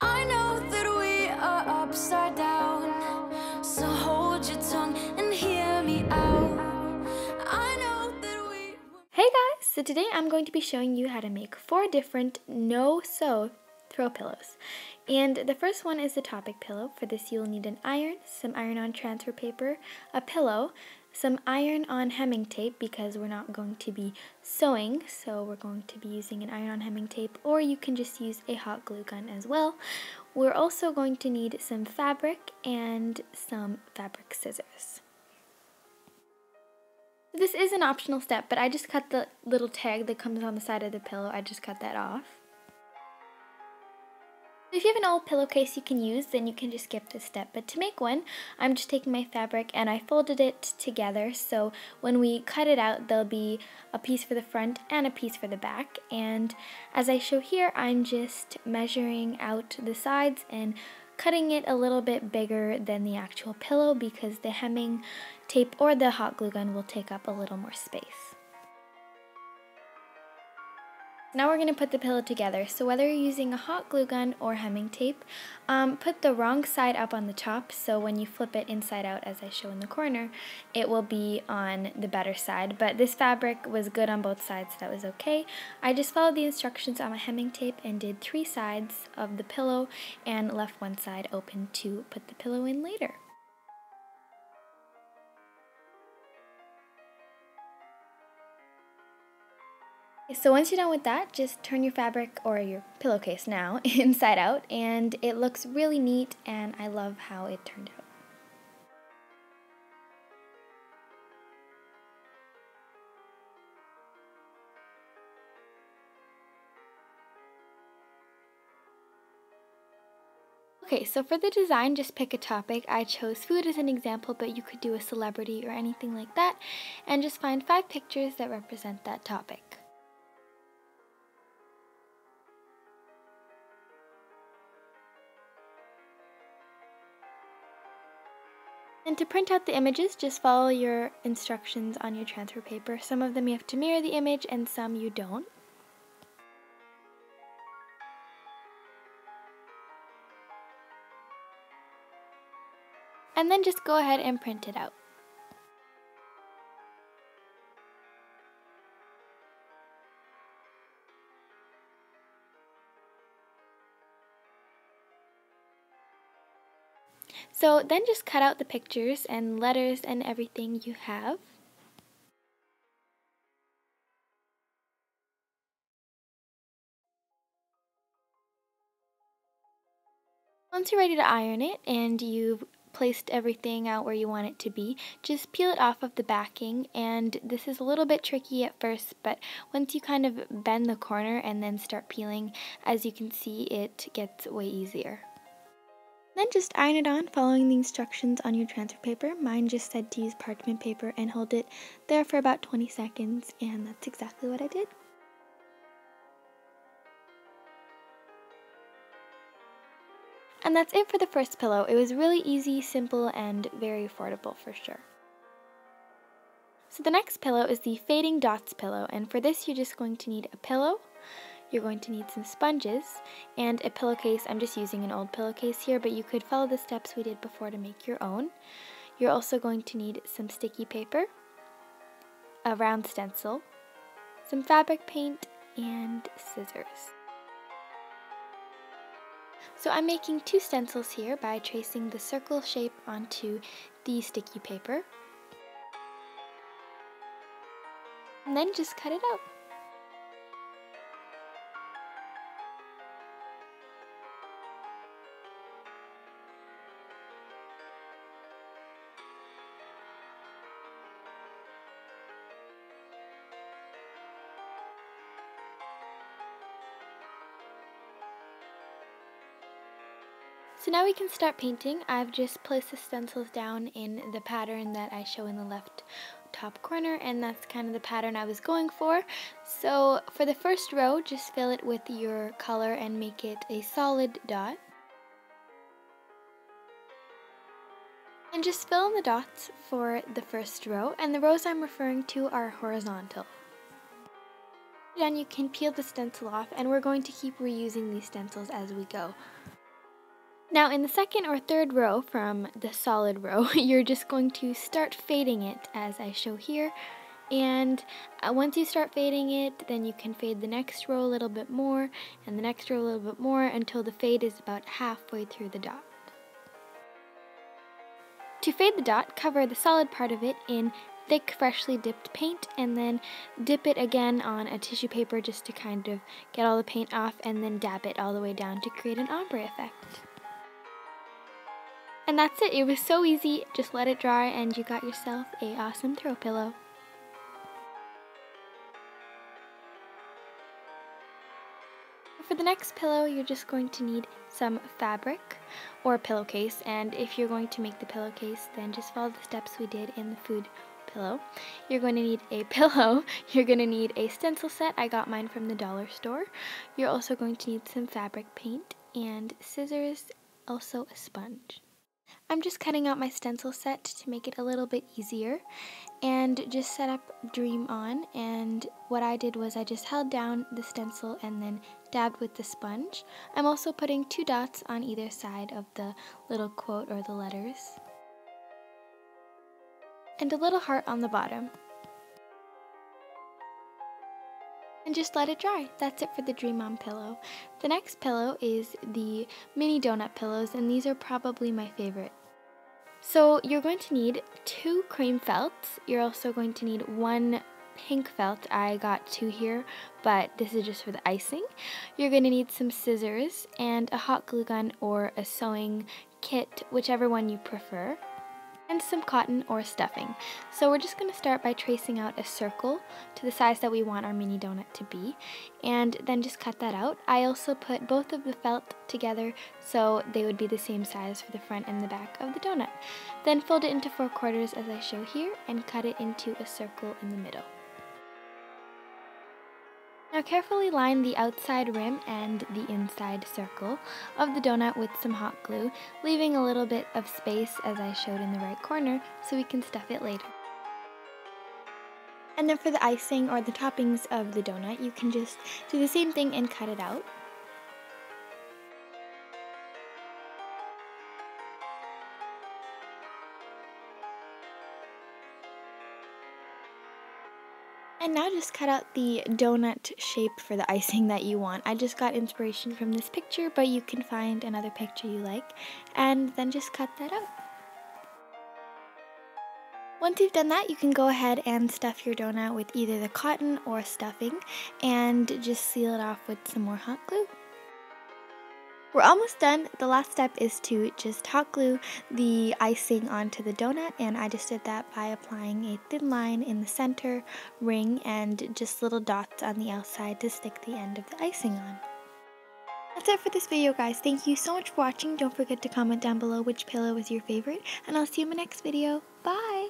I know that we are upside down, so hold your tongue and hear me out. I know that we... Hey guys! So today I'm going to be showing you how to make 4 different no-sew throw pillows. And the first one is the topic pillow. For this you'll need an iron, some iron-on transfer paper, a pillow, some iron-on hemming tape because we're not going to be sewing, so we're going to be using an iron-on hemming tape, or you can just use a hot glue gun as well. We're also going to need some fabric and some fabric scissors. This is an optional step, but I just cut the little tag that comes on the side of the pillow. I just cut that off. If you have an old pillowcase you can use, then you can just skip this step. But to make one, I'm just taking my fabric and I folded it together, so when we cut it out, there'll be a piece for the front and a piece for the back. And as I show here, I'm just measuring out the sides and cutting it a little bit bigger than the actual pillow because the hemming tape or the hot glue gun will take up a little more space. Now we're going to put the pillow together. So whether you're using a hot glue gun or hemming tape, put the wrong side up on the top, so when you flip it inside out as I show in the corner, it will be on the better side. But this fabric was good on both sides, so that was okay. I just followed the instructions on my hemming tape and did 3 sides of the pillow and left one side open to put the pillow in later. So once you're done with that, just turn your fabric, or your pillowcase now, inside out, and it looks really neat, and I love how it turned out. Okay, so for the design, just pick a topic. I chose food as an example, but you could do a celebrity or anything like that, and just find 5 pictures that represent that topic. And to print out the images, just follow your instructions on your transfer paper. Some of them you have to mirror the image and some you don't. And then just go ahead and print it out. So then just cut out the pictures and letters and everything you have. Once you're ready to iron it and you've placed everything out where you want it to be, just peel it off of the backing. And this is a little bit tricky at first, but once you kind of bend the corner and then start peeling, as you can see, it gets way easier. Then just iron it on, following the instructions on your transfer paper. Mine just said to use parchment paper and hold it there for about 20 seconds, and that's exactly what I did. And that's it for the first pillow. It was really easy, simple, and very affordable for sure. So the next pillow is the Fading Dots pillow, and for this you're just going to need a pillow. You're going to need some sponges and a pillowcase. I'm just using an old pillowcase here, but you could follow the steps we did before to make your own. You're also going to need some sticky paper, a round stencil, some fabric paint, and scissors. So I'm making 2 stencils here by tracing the circle shape onto the sticky paper. And then just cut it out. So now we can start painting. I've just placed the stencils down in the pattern that I show in the left top corner, and that's kind of the pattern I was going for. So for the first row, just fill it with your color and make it a solid dot. And just fill in the dots for the first row, and the rows I'm referring to are horizontal. Then you can peel the stencil off, and we're going to keep reusing these stencils as we go. Now in the second or third row from the solid row, you're just going to start fading it as I show here. And once you start fading it, then you can fade the next row a little bit more and the next row a little bit more until the fade is about halfway through the dot. To fade the dot, cover the solid part of it in thick, freshly dipped paint and then dip it again on a tissue paper just to kind of get all the paint off, and then dab it all the way down to create an ombre effect. And that's it. It was so easy. Just let it dry and you got yourself an awesome throw pillow. For the next pillow, you're just going to need some fabric or a pillowcase, and if you're going to make the pillowcase, then just follow the steps we did in the food pillow. You're going to need a pillow, you're going to need a stencil set. I got mine from the dollar store. You're also going to need some fabric paint and scissors, also a sponge. I'm just cutting out my stencil set to make it a little bit easier, and just set up Dream On, and what I did was I just held down the stencil and then dabbed with the sponge. I'm also putting 2 dots on either side of the little quote or the letters, and a little heart on the bottom. And just let it dry. That's it for the Dream On pillow. The next pillow is the mini donut pillows, and these are probably my favorite. So you're going to need 2 cream felts. You're also going to need 1 pink felt. I got 2 here, but this is just for the icing. You're going to need some scissors and a hot glue gun or a sewing kit, whichever one you prefer, and some cotton or stuffing. So we're just going to start by tracing out a circle to the size that we want our mini donut to be, and then just cut that out. I also put both of the felt together so they would be the same size for the front and the back of the donut. Then fold it into 4 quarters as I show here and cut it into a circle in the middle. Now carefully line the outside rim and the inside circle of the donut with some hot glue, leaving a little bit of space as I showed in the right corner so we can stuff it later. And then for the icing or the toppings of the donut, you can just do the same thing and cut it out. And now just cut out the donut shape for the icing that you want. I just got inspiration from this picture, but you can find another picture you like, and then just cut that out. Once you've done that, you can go ahead and stuff your donut with either the cotton or stuffing, and just seal it off with some more hot glue. We're almost done. The last step is to just hot glue the icing onto the donut, and I just did that by applying a thin line in the center ring and just little dots on the outside to stick the end of the icing on. That's it for this video, guys. Thank you so much for watching. Don't forget to comment down below which pillow was your favorite, and I'll see you in my next video. Bye!